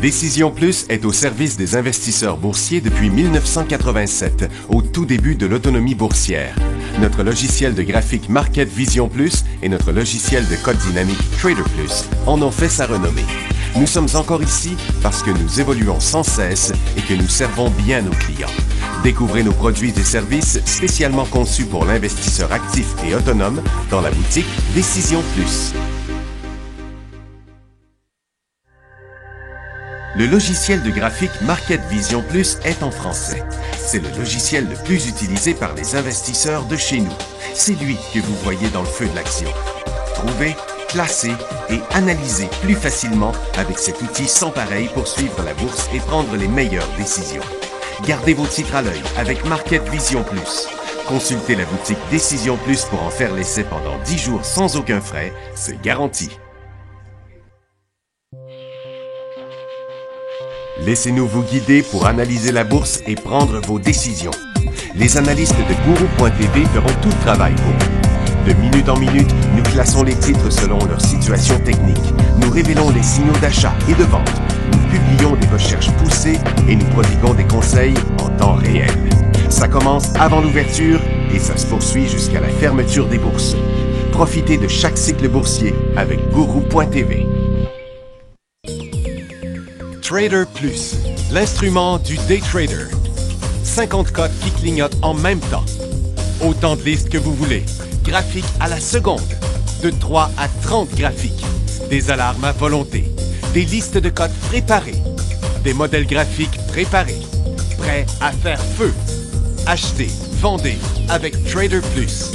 Décision Plus est au service des investisseurs boursiers depuis 1987, au tout début de l'autonomie boursière. Notre logiciel de graphique Market Vision Plus et notre logiciel de code dynamique Trader Plus en ont fait sa renommée. Nous sommes encore ici parce que nous évoluons sans cesse et que nous servons bien nos clients. Découvrez nos produits et services spécialement conçus pour l'investisseur actif et autonome dans la boutique Décision Plus. Le logiciel de graphique Market Vision Plus est en français. C'est le logiciel le plus utilisé par les investisseurs de chez nous. C'est lui que vous voyez dans le feu de l'action. Trouvez, classez et analysez plus facilement avec cet outil sans pareil pour suivre la bourse et prendre les meilleures décisions. Gardez vos titres à l'œil avec Market Vision Plus. Consultez la boutique Décision Plus pour en faire l'essai pendant 10 jours sans aucun frais, c'est garanti. Laissez-nous vous guider pour analyser la bourse et prendre vos décisions. Les analystes de Guru.tv feront tout le travail pour vous. De minute en minute, nous classons les titres selon leur situation technique. Nous révélons les signaux d'achat et de vente. Nous publions des recherches poussées et nous prodiguons des conseils en temps réel. Ça commence avant l'ouverture et ça se poursuit jusqu'à la fermeture des bourses. Profitez de chaque cycle boursier avec Guru.tv. Trader Plus, l'instrument du day trader. 50 cotes qui clignotent en même temps. Autant de listes que vous voulez. Graphiques à la seconde. De 3 à 30 graphiques. Des alarmes à volonté. Des listes de cotes préparées. Des modèles graphiques préparés. Prêts à faire feu. Achetez, vendez avec Trader Plus.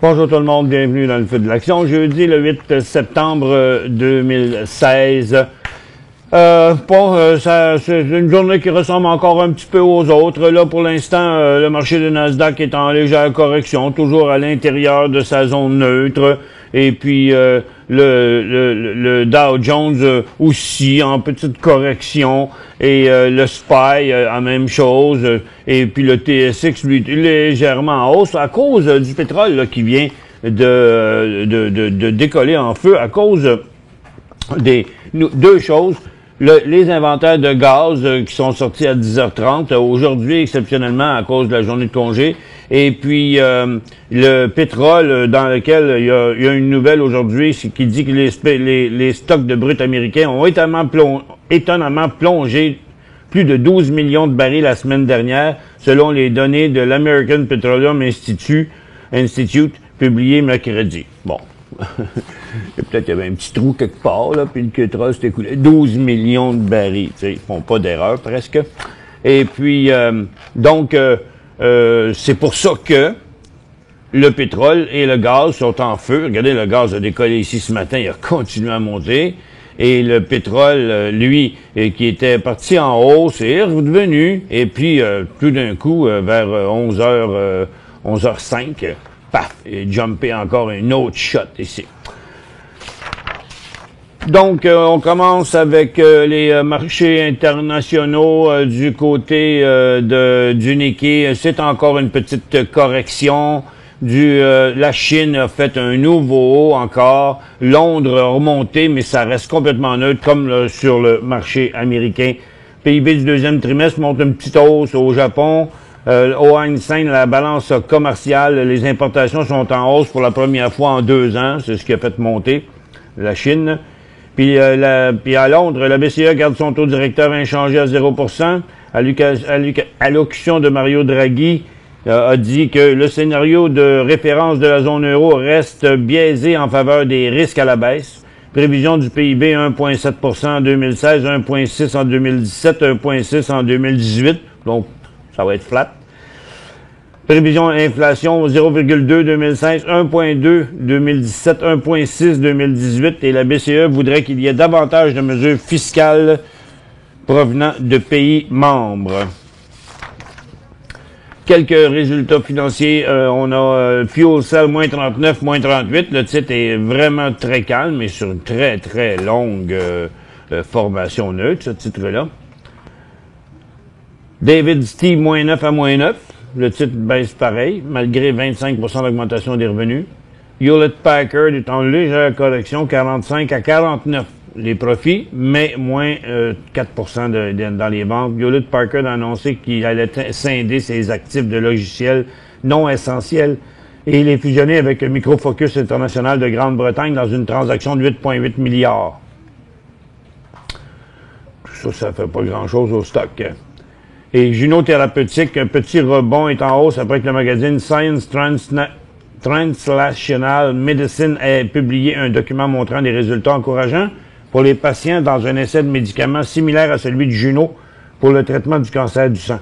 Bonjour tout le monde, bienvenue dans le feu de l'action. Jeudi le 8 septembre 2016. C'est une journée qui ressemble encore un petit peu aux autres. Là, pour l'instant, le marché de Nasdaq est en légère correction, toujours à l'intérieur de sa zone neutre. Et puis le Dow Jones aussi en petite correction. Et le SPY en même chose. Et puis le TSX, lui, légèrement en hausse à cause du pétrole là, qui vient de décoller en feu à cause des deux choses. Les inventaires de gaz qui sont sortis à 10h30, aujourd'hui exceptionnellement à cause de la journée de congé, et puis le pétrole dans lequel il y a une nouvelle aujourd'hui qui dit que les stocks de brut américains ont étonnamment plongé plus de 12 millions de barils la semaine dernière, selon les données de l'American Petroleum Institute publiées mercredi. Bon. Peut-être qu'il y avait un petit trou quelque part, là, puis le pétrole s'est écoulé. 12 millions de barils, tu sais, ils font pas d'erreur presque. Et puis, c'est pour ça que le pétrole et le gaz sont en feu. Regardez, le gaz a décollé ici ce matin, il a continué à monter. Et le pétrole, lui, qui était parti en hausse, est revenu. Et puis, tout d'un coup, vers 11h05, paf, et jumpé encore une autre shot ici. Donc, on commence avec les marchés internationaux du côté du Nikkei. C'est encore une petite correction. La Chine a fait un nouveau haut encore. Londres a remonté, mais ça reste complètement neutre, comme sur le marché américain. PIB du deuxième trimestre montre une petite hausse au Japon. Au Hang Seng, la balance commerciale, les importations sont en hausse pour la première fois en 2 ans. C'est ce qui a fait monter la Chine. Puis à Londres, la BCE garde son taux directeur inchangé à 0%. Allocution de Mario Draghi a dit que le scénario de référence de la zone euro reste biaisé en faveur des risques à la baisse. Prévision du PIB 1,7% en 2016, 1,6% en 2017, 1,6% en 2018. Donc, ça va être flat. Prévision inflation 0,2 2016, 1,2 2017, 1,6 2018 et la BCE voudrait qu'il y ait davantage de mesures fiscales provenant de pays membres. Quelques résultats financiers. On a Fuel Cell moins 39, moins 38. Le titre est vraiment très calme, mais sur une très, très longue formation neutre, ce titre-là. David's-Tea, moins 9 à moins 9. Le titre baisse pareil, malgré 25% d'augmentation des revenus. Hewlett-Packard est en légère correction, 45 à 49 les profits, mais moins 4% dans les ventes. Hewlett-Packard a annoncé qu'il allait scinder ses actifs de logiciels non essentiels et les fusionner avec Micro Focus International de Grande-Bretagne dans une transaction de 8,8 milliards. Tout ça, ça fait pas grand-chose au stock. Et Juno Thérapeutique, un petit rebond est en hausse après que le magazine Science Translational Medicine ait publié un document montrant des résultats encourageants pour les patients dans un essai de médicaments similaire à celui de Juno pour le traitement du cancer du sang.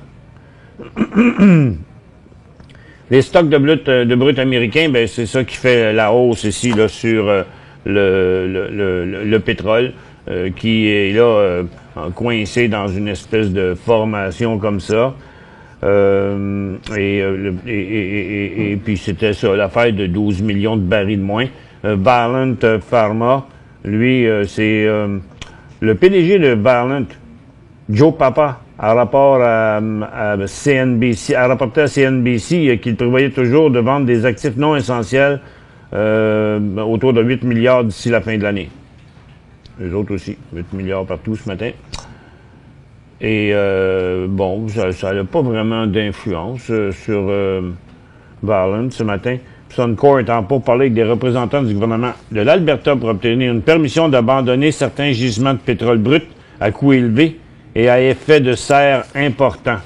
Les stocks de brut américains, ben c'est ça qui fait la hausse ici là, sur le pétrole qui est là coincé dans une espèce de formation comme ça. Et puis c'était ça, l'affaire de 12 millions de barils de moins. Valeant Pharma, lui, c'est le PDG de Valeant, Joe Papa, a rapporté à CNBC qu'il prévoyait toujours de vendre des actifs non essentiels autour de 8 milliards d'ici la fin de l'année. Les autres aussi, 8 milliards partout ce matin. Et bon, ça n'a pas vraiment d'influence sur Valeant ce matin. Suncor est en pourparlers avec des représentants du gouvernement de l'Alberta pour obtenir une permission d'abandonner certains gisements de pétrole brut à coût élevé et à effet de serre important.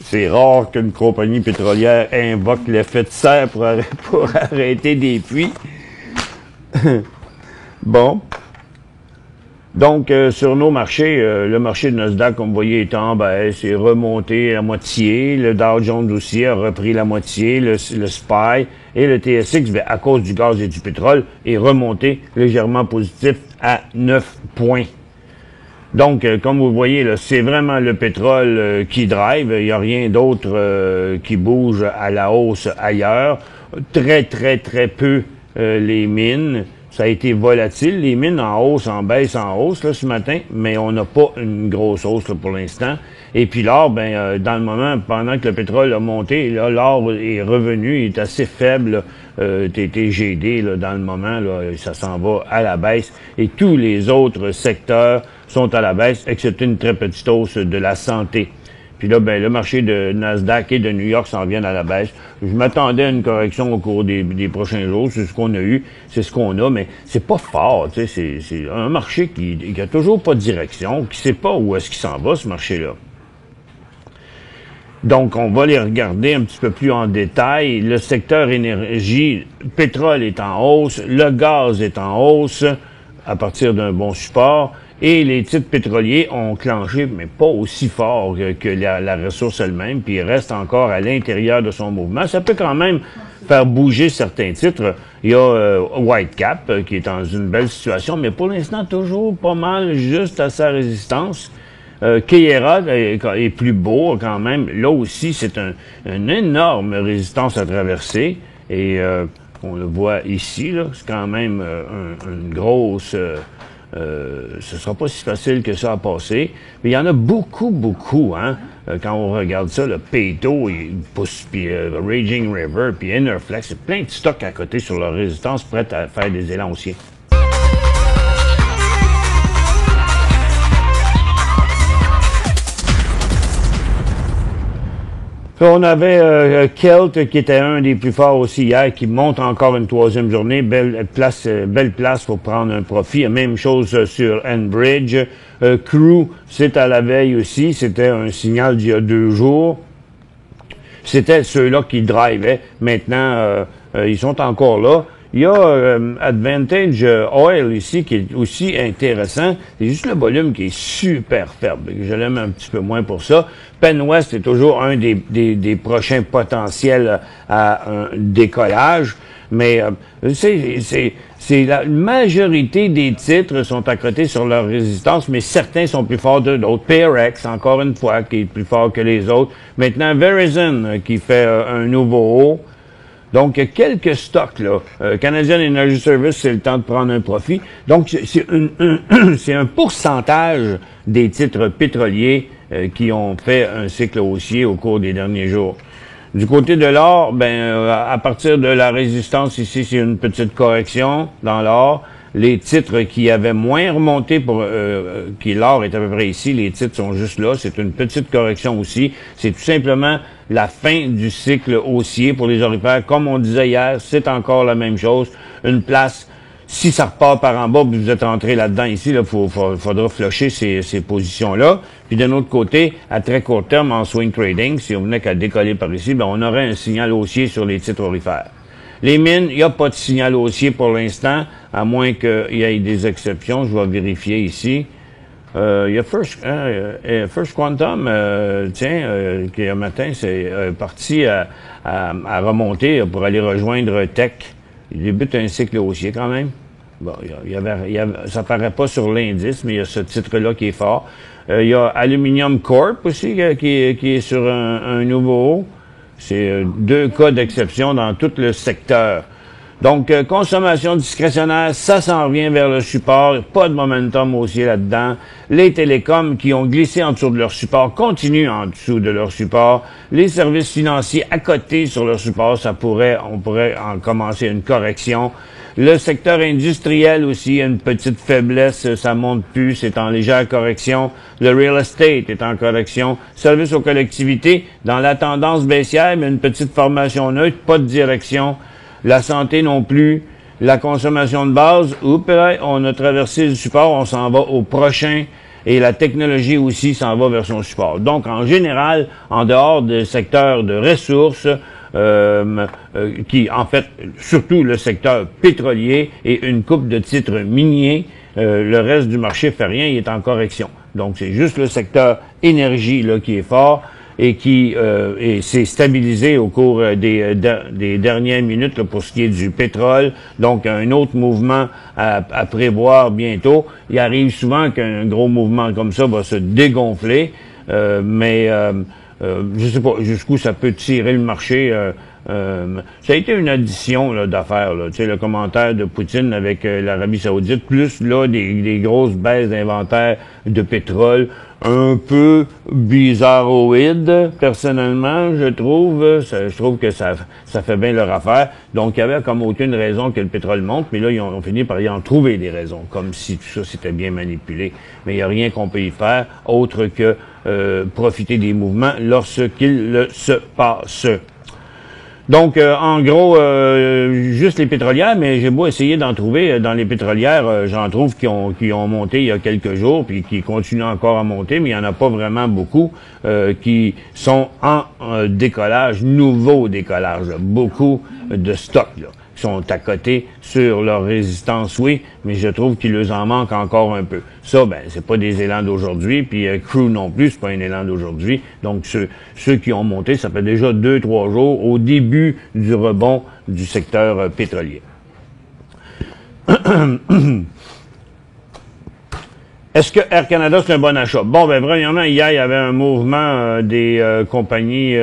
C'est rare qu'une compagnie pétrolière invoque l'effet de serre pour arrêter des puits. Bon. Donc, sur nos marchés, le marché de Nasdaq, comme vous voyez, est en baisse, est remonté à moitié. Le Dow Jones aussi a repris la moitié. Le SPY et le TSX, ben, à cause du gaz et du pétrole, est remonté légèrement positif à 9 points. Donc, comme vous voyez, là, c'est vraiment le pétrole qui drive. Il n'y a rien d'autre qui bouge à la hausse ailleurs. Très, très, très peu les mines. Ça a été volatile, les mines en hausse, en baisse, en hausse là, ce matin, mais on n'a pas une grosse hausse là, pour l'instant. Et puis l'or, ben dans le moment, pendant que le pétrole a monté, là, l'or est revenu, il est assez faible, TTGD là, dans le moment, là, ça s'en va à la baisse. Et tous les autres secteurs sont à la baisse, excepté une très petite hausse de la santé. Puis là, ben, le marché de Nasdaq et de New York s'en viennent à la baisse. Je m'attendais à une correction au cours des prochains jours. C'est ce qu'on a eu, c'est ce qu'on a, mais c'est pas fort. Tu sais, c'est un marché qui a toujours pas de direction, qui sait pas où est-ce qu'il s'en va, ce marché-là. Donc, on va les regarder un petit peu plus en détail. Le secteur énergie, le pétrole est en hausse, le gaz est en hausse à partir d'un bon support. Et les titres pétroliers ont clenché, mais pas aussi fort que la ressource elle-même, puis il reste encore à l'intérieur de son mouvement. Ça peut quand même faire bouger certains titres. Il y a Whitecap qui est dans une belle situation, mais pour l'instant toujours pas mal juste à sa résistance. Keyera est plus beau quand même. Là aussi, c'est une énorme résistance à traverser. Et on le voit ici, là, c'est quand même une grosse... ce sera pas si facile que ça à passer. Mais il y en a beaucoup, hein. Quand on regarde ça, le Peyto, puis Raging River, puis Enerflex, c'est plein de stocks à côté sur leur résistance prête à faire des élans haussiers. Puis on avait Kelt qui était un des plus forts aussi hier, qui monte encore une troisième journée. Belle place pour prendre un profit. Même chose sur Enbridge. Crew, c'est à la veille aussi. C'était un signal d'il y a 2 jours. C'était ceux-là qui drivaient. Maintenant, ils sont encore là. Il y a Advantage Oil ici qui est aussi intéressant. C'est juste le volume qui est super faible. Je l'aime un petit peu moins pour ça. PennWest est toujours un des prochains potentiels à un décollage. Mais c'est c'est la majorité des titres sont à côté sur leur résistance, mais certains sont plus forts que d'autres. PRX, encore une fois, qui est plus fort que les autres. Maintenant, Verizon, qui fait un nouveau haut. Donc, il y a quelques stocks, là. Canadian Energy Service, c'est le temps de prendre un profit. Donc, c'est un pourcentage des titres pétroliers qui ont fait un cycle haussier au cours des derniers jours. Du côté de l'or, à partir de la résistance ici, c'est une petite correction dans l'or. Les titres qui avaient moins remonté l'or est à peu près ici, les titres sont juste là, c'est une petite correction aussi. C'est tout simplement la fin du cycle haussier pour les orifères. Comme on disait hier, c'est encore la même chose. Une place, si ça repart par en bas, vous êtes rentré là-dedans ici, là, faudra flusher ces positions-là. Puis d'un autre côté, à très court terme, en swing trading, si on venait qu'à décoller par ici, on aurait un signal haussier sur les titres orifères. Les mines, il n'y a pas de signal haussier pour l'instant, à moins qu'il y ait des exceptions. Je vais vérifier ici. Il y a First Quantum, qui un matin, c'est parti à remonter pour aller rejoindre Tech. Il débute un cycle haussier quand même. Bon, ça paraît pas sur l'indice, mais il y a ce titre-là qui est fort. Il y a Aluminium Corp aussi qui est sur un nouveau haut. C'est deux cas d'exception dans tout le secteur. Donc, consommation discrétionnaire, ça s'en revient vers le support. Pas de momentum haussier là-dedans. Les télécoms qui ont glissé en dessous de leur support continuent en dessous de leur support. Les services financiers à côté sur leur support, on pourrait en commencer une correction. Le secteur industriel aussi a une petite faiblesse, ça monte plus, c'est en légère correction. Le real estate est en correction. Services aux collectivités, dans la tendance baissière, mais une petite formation neutre, pas de direction. La santé non plus. La consommation de base, on a traversé le support, on s'en va au prochain. Et la technologie aussi s'en va vers son support. Donc, en général, en dehors des secteurs de ressources, qui, en fait, surtout le secteur pétrolier et une coupe de titres miniers, le reste du marché fait rien, il est en correction. Donc, c'est juste le secteur énergie là qui est fort et qui s'est stabilisé au cours des dernières minutes là, pour ce qui est du pétrole. Donc, un autre mouvement à prévoir bientôt. Il arrive souvent qu'un gros mouvement comme ça va se dégonfler, mais je sais pas jusqu'où ça peut tirer le marché. Ça a été une addition d'affaires. Tu sais, le commentaire de Poutine avec l'Arabie Saoudite, plus là des grosses baisses d'inventaire de pétrole, un peu bizarroïde, personnellement, je trouve. Je trouve que ça fait bien leur affaire. Donc, il y avait comme aucune raison que le pétrole monte, mais là, ils ont fini par y en trouver des raisons, comme si tout ça c'était bien manipulé. Mais il n'y a rien qu'on peut y faire, autre que profiter des mouvements lorsqu'ils se passent. Donc, en gros, juste les pétrolières, mais j'ai beau essayer d'en trouver dans les pétrolières, j'en trouve qui ont monté il y a quelques jours, puis qui continuent encore à monter, mais il n'y en a pas vraiment beaucoup qui sont en décollage, nouveau décollage. Là. Beaucoup de stocks là, qui sont à côté sur leur résistance, oui, mais je trouve qu'il leur en manque encore un peu. Ça, c'est pas des élans d'aujourd'hui, puis Crew non plus, c'est pas un élan d'aujourd'hui. Donc, ceux qui ont monté, ça fait déjà 2-3 jours au début du rebond du secteur pétrolier. Est-ce que Air Canada, c'est un bon achat? Bon, premièrement, hier, il y avait un mouvement des compagnies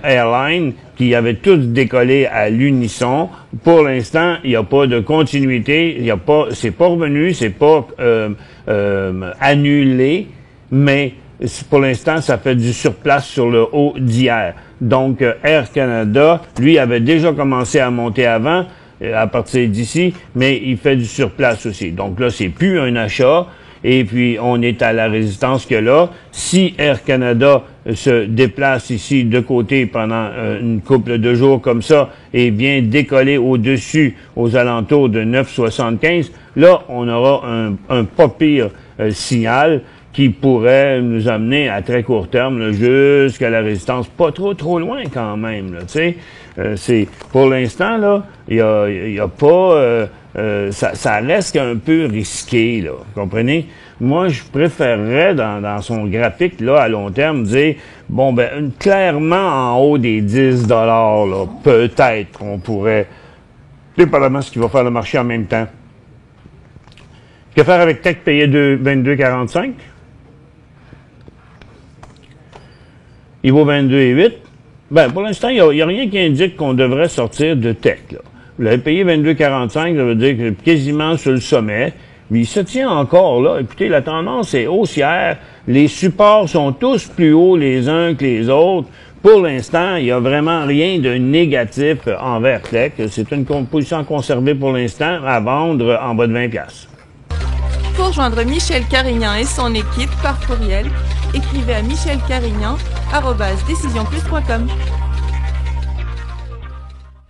airline qui avaient tous décollé à l'unisson. Pour l'instant, il n'y a pas de continuité, c'est pas revenu, c'est pas annulé, mais pour l'instant, ça fait du surplace sur le haut d'hier. Donc, Air Canada, lui, avait déjà commencé à monter avant, à partir d'ici, mais il fait du surplace aussi. Donc là, c'est plus un achat. Et puis, on est à la résistance que là. Si Air Canada se déplace ici de côté pendant une couple de jours comme ça et vient décoller au-dessus, aux alentours de 9,75, là, on aura un pas pire signal qui pourrait nous amener à très court terme là, jusqu'à la résistance. Pas trop loin quand même, là, tu sais. C'est pour l'instant, là, il y a pas... ça reste un peu risqué, là. Vous comprenez? Moi, je préférerais, dans son graphique, là, à long terme, dire, bon, clairement, en haut des 10 $, là, peut-être, on pourrait dépendamment de ce qu'il va faire le marché en même temps. Que faire avec Tech payé 22,45? Il vaut 22,8. Ben, pour l'instant, il n'y a rien qui indique qu'on devrait sortir de Tech, là. Vous l'avez payé 22,45, ça veut dire que quasiment sur le sommet. Mais il se tient encore là. Écoutez, la tendance est haussière. Les supports sont tous plus hauts les uns que les autres. Pour l'instant, il n'y a vraiment rien de négatif envers Tech. C'est une position conservée pour l'instant à vendre en bas de 20$. Pour rejoindre Michel Carignan et son équipe par courriel, écrivez à michelcarignan@decisionplus.com.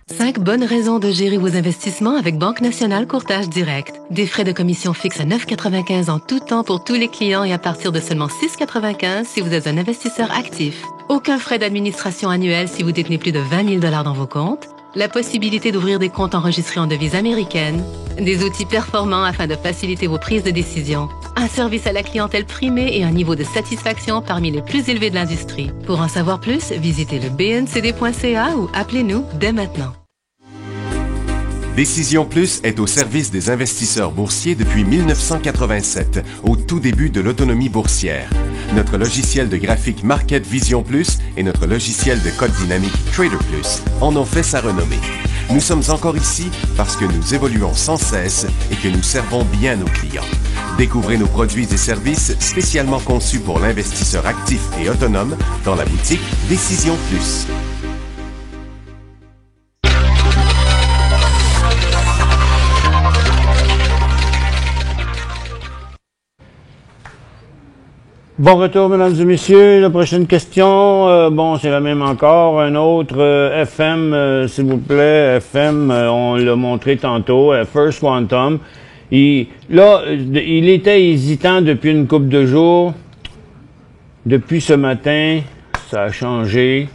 5 bonnes raisons de gérer vos investissements avec Banque Nationale Courtage Direct. Des frais de commission fixes à 9,95 en tout temps pour tous les clients et à partir de seulement 6,95 si vous êtes un investisseur actif. Aucun frais d'administration annuel si vous détenez plus de 20 000 $ dans vos comptes. La possibilité d'ouvrir des comptes enregistrés en devise américaine. Des outils performants afin de faciliter vos prises de décision. Un service à la clientèle primé et un niveau de satisfaction parmi les plus élevés de l'industrie. Pour en savoir plus, visitez le bncd.ca ou appelez-nous dès maintenant. Décision Plus est au service des investisseurs boursiers depuis 1987, au tout début de l'autonomie boursière. Notre logiciel de graphique Market Vision Plus et notre logiciel de code dynamique Trader Plus en ont fait sa renommée. Nous sommes encore ici parce que nous évoluons sans cesse et que nous servons bien nos clients. Découvrez nos produits et services spécialement conçus pour l'investisseur actif et autonome dans la boutique Décision Plus. Bon retour, mesdames et messieurs. La prochaine question, bon, c'est la même encore. Un autre FM, s'il vous plaît. FM, on l'a montré tantôt. First Quantum. Il était hésitant depuis une couple de jours. Depuis ce matin, ça a changé.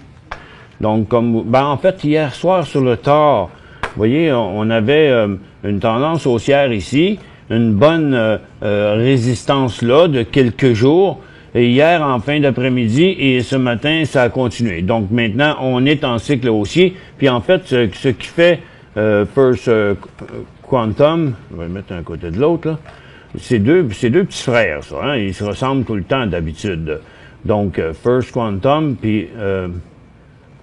Donc, en fait, hier soir sur le tard, vous voyez, on avait une tendance haussière ici, une bonne résistance là de quelques jours. Et hier, en fin d'après-midi, et ce matin, ça a continué. Donc maintenant, on est en cycle haussier. Puis en fait, ce qui fait First Quantum, je vais le mettre un côté de l'autre, là, c'est deux petits frères, ça. Hein, ils se ressemblent tout le temps d'habitude. Donc First Quantum, puis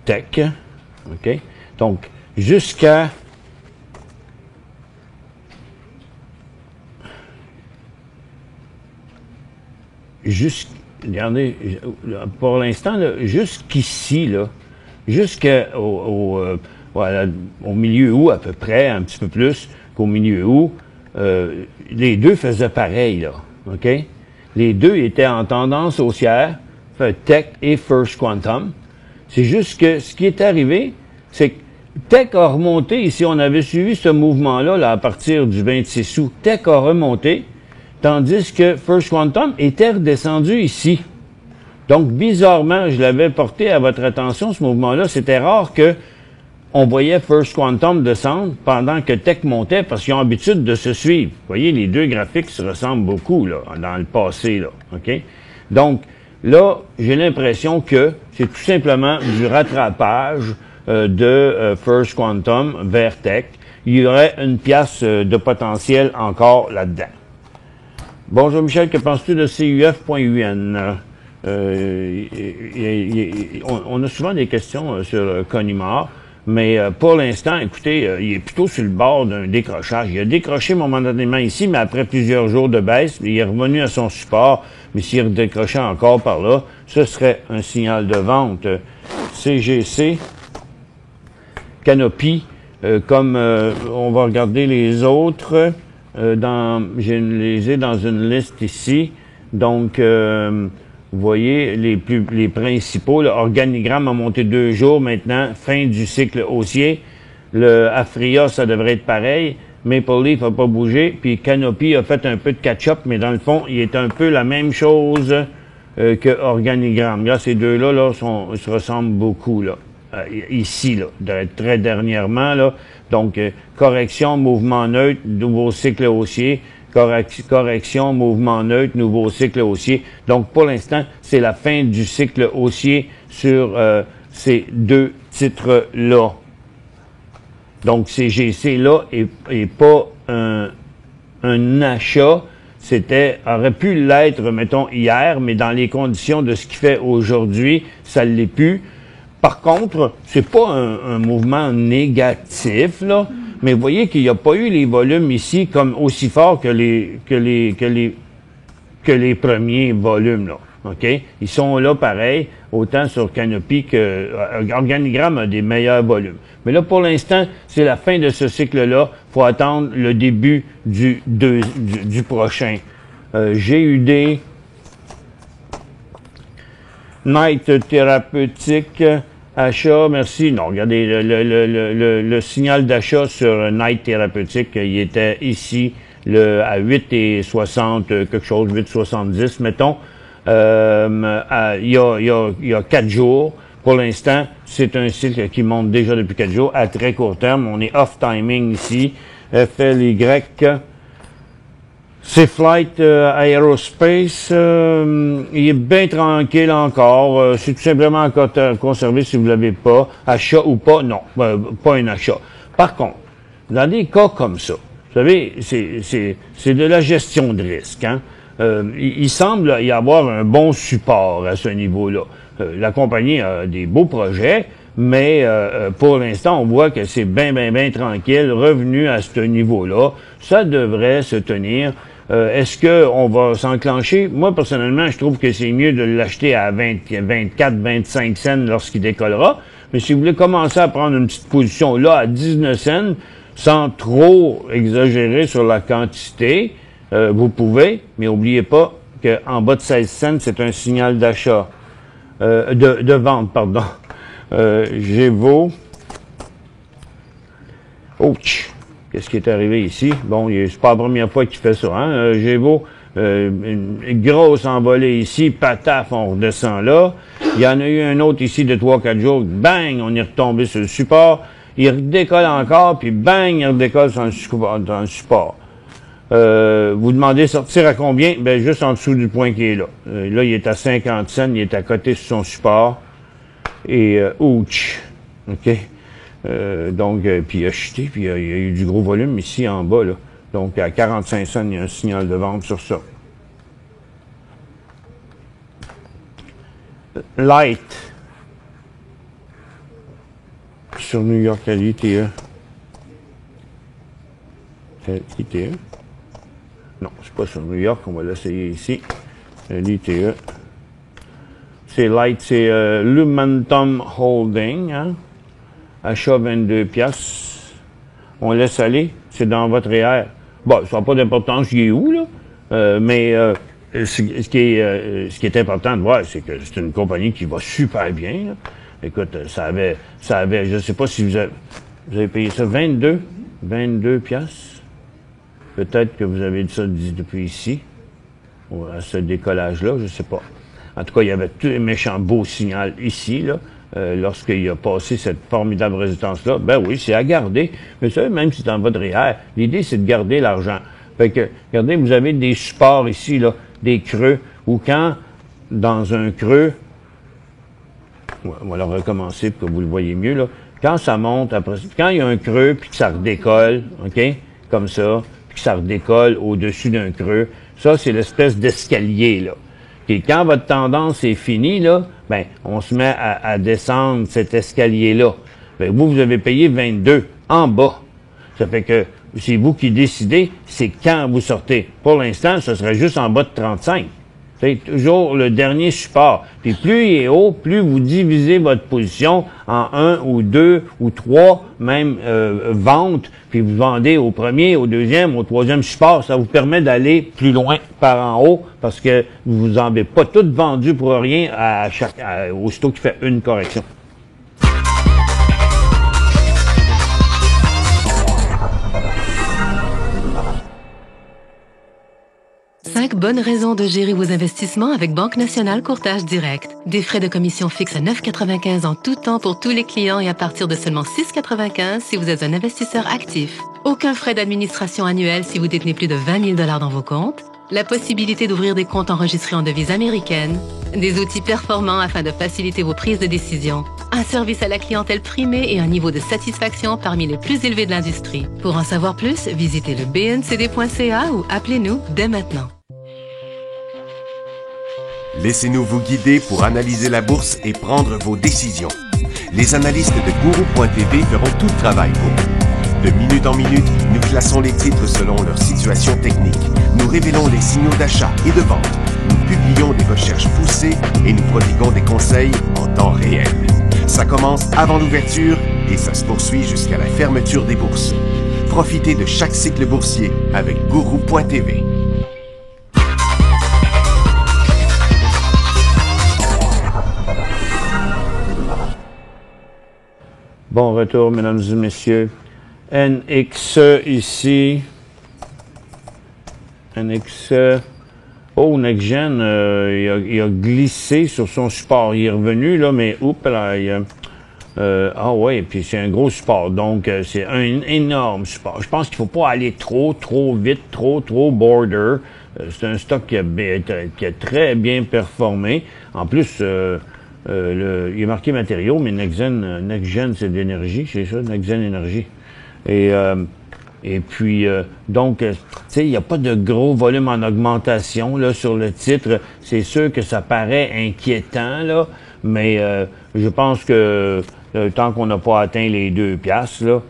Tech. OK? Donc, regardez, pour l'instant, jusqu'ici, là, au milieu août à peu près, un petit peu plus qu'au milieu août, les deux faisaient pareil, là, OK? Les deux étaient en tendance haussière, Tech et First Quantum. C'est juste que ce qui est arrivé, c'est que Tech a remonté, ici on avait suivi ce mouvement-là là, à partir du 26 août, Tech a remonté, tandis que First Quantum était redescendu ici. Donc, bizarrement, je l'avais porté à votre attention, ce mouvement-là. C'était rare que on voyait First Quantum descendre pendant que Tech montait, parce qu'ils ont l'habitude de se suivre. Vous voyez, les deux graphiques se ressemblent beaucoup là, dans le passé. Là, OK? Donc, là, j'ai l'impression que c'est tout simplement du rattrapage de First Quantum vers Tech. Il y aurait une pièce de potentiel encore là-dedans. Bonjour Michel, que penses-tu de CUF.UN? On a souvent des questions sur Conimar, mais pour l'instant, écoutez, il est plutôt sur le bord d'un décrochage. Il a décroché momentanément ici, mais après plusieurs jours de baisse, il est revenu à son support, mais s'il redécrochait encore par là, ce serait un signal de vente. CGC, Canopy, comme on va regarder les autres, je les ai dans une liste ici. Donc, vous voyez les principaux. Le organigramme a monté 2 jours maintenant, fin du cycle haussier. Le Afria, ça devrait être pareil. Maple Leaf n'a pas bougé. Puis Canopy a fait un peu de catch-up, mais dans le fond, il est un peu la même chose que organigramme. Là, ces deux-là là, se ressemblent beaucoup là. Ici, là, très dernièrement, là. Donc, correction, mouvement neutre, nouveau cycle haussier. Correction, mouvement neutre, nouveau cycle haussier. Donc, pour l'instant, c'est la fin du cycle haussier sur ces deux titres-là. Donc, ces GC-là est pas un achat. Aurait pu l'être, mettons, hier, mais dans les conditions de ce qu'il fait aujourd'hui, ça l'est plus. Par contre, c'est pas un mouvement négatif, là, mais vous voyez qu'il n'y a pas eu les volumes ici comme aussi forts que les premiers volumes, là. OK? Ils sont là pareil, autant sur Canopy que Organigramme a des meilleurs volumes. Mais là, pour l'instant, c'est la fin de ce cycle-là. Faut attendre le début du prochain. GUD, Night Thérapeutique, achat, merci. Non, regardez, le signal d'achat sur Night Thérapeutique, il était ici à 8,60 quelque chose, 8,70 mettons. Il y a 4 jours. Pour l'instant, c'est un cycle qui monte déjà depuis 4 jours. À très court terme, on est off timing ici. FLY, c'est Flight Aerospace. Il est bien tranquille encore. C'est tout simplement encore conservé si vous l'avez pas. Achat ou pas? Non, pas un achat. Par contre, dans des cas comme ça, vous savez, c'est de la gestion de risque, hein? Il semble y avoir un bon support à ce niveau-là. La compagnie a des beaux projets, mais pour l'instant, on voit que c'est bien tranquille, revenu à ce niveau-là. Ça devrait se tenir. Est-ce qu'on va s'enclencher? Moi, personnellement, je trouve que c'est mieux de l'acheter à 24, 25 cents lorsqu'il décollera. Mais si vous voulez commencer à prendre une petite position là à 19 cents, sans trop exagérer sur la quantité, vous pouvez, mais n'oubliez pas qu'en bas de 16 cents, c'est un signal d'achat, de vente, pardon. Gévo. Ouch! Qu'est-ce qui est arrivé ici? Bon, c'est pas la première fois qu'il fait ça, hein? Gévo, une grosse envolée ici, pataf, on redescend là. Il y en a eu un autre ici de 3-4 jours, bang, on est retombé sur le support. Il redécolle encore, puis bang, il redécolle dans le support. Vous demandez sortir à combien? Ben, juste en dessous du point qui est là. Là, il est à 50 cents, il est à côté sur son support. Et, ouch! OK? Donc, puis il a chuté, puis il y a eu du gros volume ici en bas, là. Donc, à 45 cents, il y a un signal de vente sur ça. Light. Sur New York, à l'ITE. l'ITE. Non, c'est pas sur New York, on va l'essayer ici. L'ITE. C'est Light, c'est Lumentum Holding, hein? Achat 22 piastres. On laisse aller, c'est dans votre REER. Bon, ça n'a pas d'importance, il est où, là? Mais ce qui est important de voir, c'est que c'est une compagnie qui va super bien, là. Écoute, ça avait, je sais pas si vous avez payé ça 22 piastres. Peut-être que vous avez dit ça depuis ici, à ce décollage-là, je sais pas. En tout cas, il y avait tout un méchant beau signal ici, là. Lorsqu'il a passé cette formidable résistance-là, ben oui, c'est à garder. Mais ça, même si c'est dans votre REER, l'idée, c'est de garder l'argent. Fait que, regardez, vous avez des supports ici, là, des creux, ou quand, dans un creux, on va le recommencer pour que vous le voyez mieux, là. Quand ça monte, après, quand il y a un creux, puis que ça redécolle, OK, comme ça, puis que ça redécolle au-dessus d'un creux, ça, c'est l'espèce d'escalier, là. Et quand votre tendance est finie, là, ben, on se met à descendre cet escalier-là. Ben, vous avez payé 22 en bas. Ça fait que c'est vous qui décidez, c'est quand vous sortez. Pour l'instant, ce serait juste en bas de 35. C'est toujours le dernier support. Puis plus il est haut, plus vous divisez votre position en 1 ou 2 ou 3, même ventes, puis vous vendez au premier, au deuxième, au troisième support. Ça vous permet d'aller plus loin par en haut parce que vous vous en avez pas tout vendu pour rien aussitôt qu'il fait une correction. 5 bonnes raisons de gérer vos investissements avec Banque Nationale Courtage Direct. Des frais de commission fixes à 9,95 en tout temps pour tous les clients et à partir de seulement 6,95 si vous êtes un investisseur actif. Aucun frais d'administration annuel si vous détenez plus de 20 000 $ dans vos comptes. la possibilité d'ouvrir des comptes enregistrés en devise américaine, des outils performants afin de faciliter vos prises de décision, un service à la clientèle primé et un niveau de satisfaction parmi les plus élevés de l'industrie. Pour en savoir plus, visitez le bncd.ca ou appelez-nous dès maintenant. Laissez-nous vous guider pour analyser la bourse et prendre vos décisions. Les analystes de Guru.tv feront tout le travail pour vous. De minute en minute, nous classons les titres selon leur situation technique. Nous révélons les signaux d'achat et de vente. Nous publions des recherches poussées et nous prodiguons des conseils en temps réel. Ça commence avant l'ouverture et ça se poursuit jusqu'à la fermeture des bourses. Profitez de chaque cycle boursier avec Guru.tv. Bon retour, mesdames et messieurs. NX ici. NX. Oh, NextGen, il a glissé sur son support. Il est revenu, là, mais oups, là, ah ouais, puis c'est un gros support. Donc, c'est un énorme support. Je pense qu'il faut pas aller trop vite, trop border. C'est un stock qui a très bien performé. En plus, il est marqué matériaux, mais NextGen, c'est de l'énergie, c'est ça, NextGen Énergie. Et puis, donc, tu sais, il n'y a pas de gros volume en augmentation, là, sur le titre. C'est sûr que ça paraît inquiétant, là, mais je pense que tant qu'on n'a pas atteint les 2 piastres, là,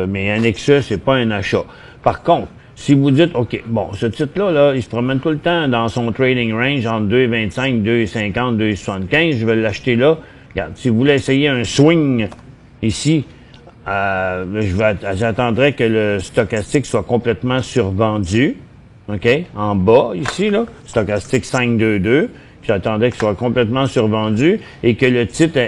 mais NXE, c'est pas un achat. Par contre, si vous dites, OK, bon, ce titre-là, là, il se promène tout le temps dans son trading range entre 2,25, 2,50, 2,75, je vais l'acheter là. Regarde, si vous voulez essayer un swing ici, j'attendrai que le stochastique soit complètement survendu, OK, en bas, ici, là, stochastique 522, j'attendais qu'il soit complètement survendu et que le titre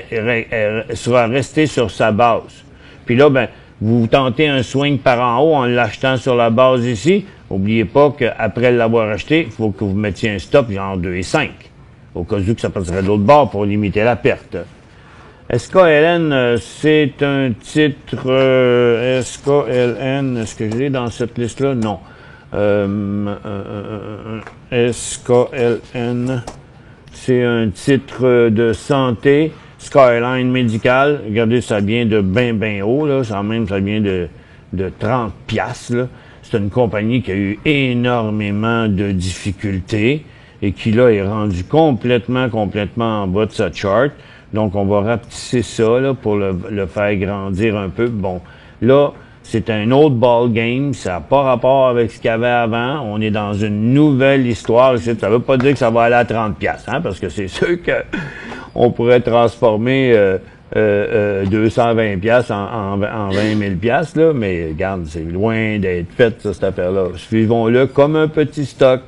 soit resté sur sa base. Puis là, ben, vous tentez un swing par en haut en l'achetant sur la base ici. N'oubliez pas qu'après l'avoir acheté, il faut que vous mettiez un stop genre 2,5. Au cas où que ça passerait de l'autre bord pour limiter la perte. SKLN, c'est un titre SKLN. Est-ce que je l'ai dans cette liste-là? Non. SKLN, c'est un titre de santé. Skyline Médical, regardez, ça vient de bien haut, là. Ça vient de 30 piastres, là. C'est une compagnie qui a eu énormément de difficultés et qui, là, est rendue complètement en bas de sa chart. Donc, on va rapetisser ça, là, pour le faire grandir un peu. Bon, là, c'est un autre ball game. Ça n'a pas rapport avec ce qu'il y avait avant. On est dans une nouvelle histoire. Ça veut pas dire que ça va aller à 30 piastres, hein, parce que c'est sûr que on pourrait transformer 220 piastres en 20 000 piastres, là, mais regarde, c'est loin d'être fait, ça, cette affaire-là. Suivons-le comme un petit stock.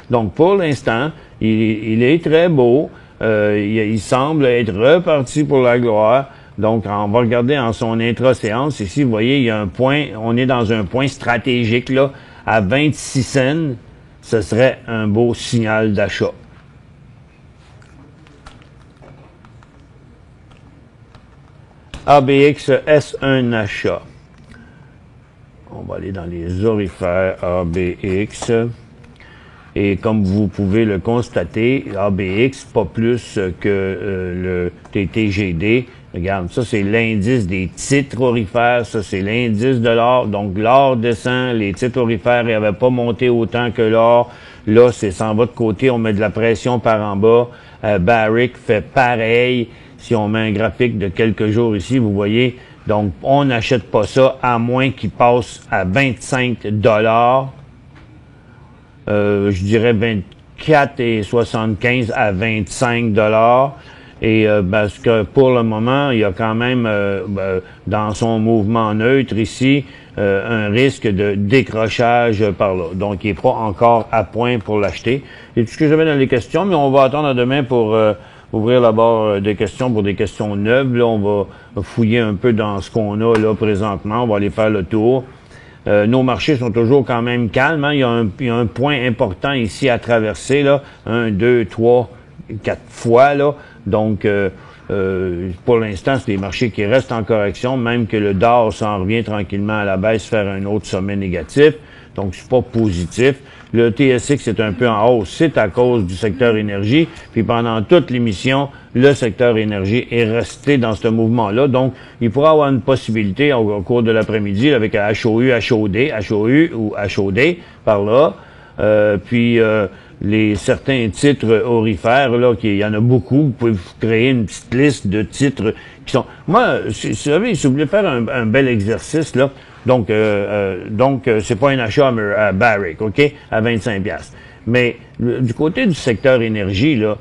Donc, pour l'instant, il est très beau. Il semble être reparti pour la gloire. Donc, on va regarder en son intra-séance. Ici, vous voyez, il y a un point, on est dans un point stratégique, là, à 26 cents. Ce serait un beau signal d'achat. ABX, est-ce un achat? On va aller dans les orifères ABX. Et comme vous pouvez le constater, ABX, pas plus que le TTGD. Regarde, ça c'est l'indice des titres orifères, ça c'est l'indice de l'or. Donc l'or descend, les titres orifères n'avaient pas monté autant que l'or. Là, c'est s'en va de côté, on met de la pression par en bas. Barrick fait pareil. Si on met un graphique de quelques jours ici, vous voyez, donc on n'achète pas ça à moins qu'il passe à 25 $. Je dirais 24,75 à 25 $. Et parce que pour le moment, il y a quand même dans son mouvement neutre ici un risque de décrochage par là. Donc, il n'est pas encore à point pour l'acheter. C'est tout ce que j'avais dans les questions, mais on va attendre à demain pour ouvrir la barre des questions pour des questions neuves. Là, on va fouiller un peu dans ce qu'on a là présentement. On va aller faire le tour. Nos marchés sont toujours quand même calmes. Hein. Il y a un point important ici à traverser, là. 1, 2, 3, 4 fois, là. Donc, pour l'instant, c'est des marchés qui restent en correction, même que le Dow s'en revient tranquillement à la baisse, faire un autre sommet négatif. Donc, c'est pas positif. le TSX est un peu en hausse, c'est à cause du secteur énergie. Puis pendant toute l'émission, le secteur énergie est resté dans ce mouvement-là. Donc, il pourra avoir une possibilité au cours de l'après-midi avec un HOU, HOU ou HOD par là. Puis les certains titres aurifères, là, il y en a beaucoup. Vous pouvez vous créer une petite liste de titres qui sont... Moi, vous savez, si vous voulez faire un bel exercice, là, donc c'est pas un achat à Barrick, OK, à 25$. Mais du côté du secteur énergie, là,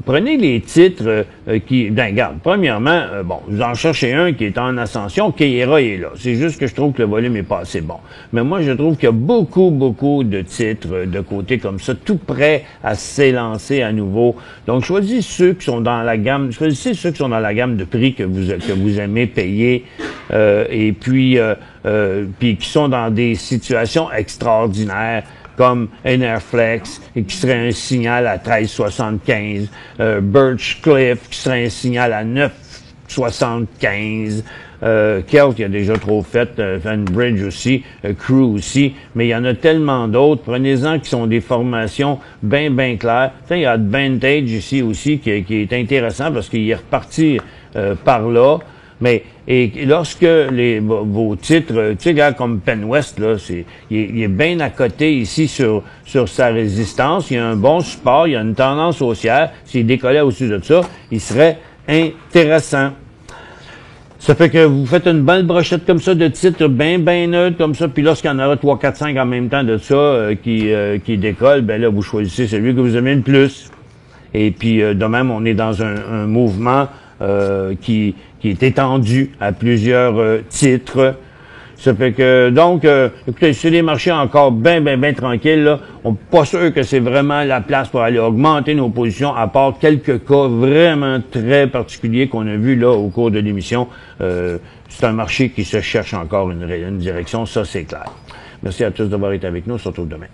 prenez les titres regarde, premièrement, vous en cherchez un qui est en ascension, Keyera est là. C'est juste que je trouve que le volume est pas assez bon. Mais moi, je trouve qu'il y a beaucoup de titres de côté comme ça, tout prêt à s'élancer à nouveau. Donc, choisissez ceux qui sont dans la gamme de prix que vous aimez payer, et puis qui sont dans des situations extraordinaires, comme Enerflex, et qui serait un signal à 13,75, Birchcliff, qui serait un signal à 9,75, Kelt, il a déjà trop fait, Fanbridge aussi, Crew aussi, mais il y en a tellement d'autres. Prenez-en qui sont des formations bien claires. Il y a Advantage ici aussi, qui est intéressant parce qu'il est reparti par là. Mais lorsque vos titres, tu sais, regarde comme Penwest, là, il est bien à côté ici sur sa résistance. Il y a un bon support, il y a une tendance haussière. S'il décollait au-dessus de ça, il serait intéressant. Ça fait que vous faites une belle brochette comme ça de titres bien neutres comme ça, puis lorsqu'il y en aura 3, 4, 5 en même temps de ça qui décolle, ben là, vous choisissez celui que vous aimez le plus. Et puis, de même, on est dans un mouvement qui est étendu à plusieurs titres. Ça fait que, donc, écoutez, c'est des marchés encore bien tranquilles, là. On n'est pas sûr que c'est vraiment la place pour aller augmenter nos positions, à part quelques cas vraiment très particuliers qu'on a vus là au cours de l'émission. C'est un marché qui se cherche encore une direction, ça c'est clair. Merci à tous d'avoir été avec nous, on se retrouve demain.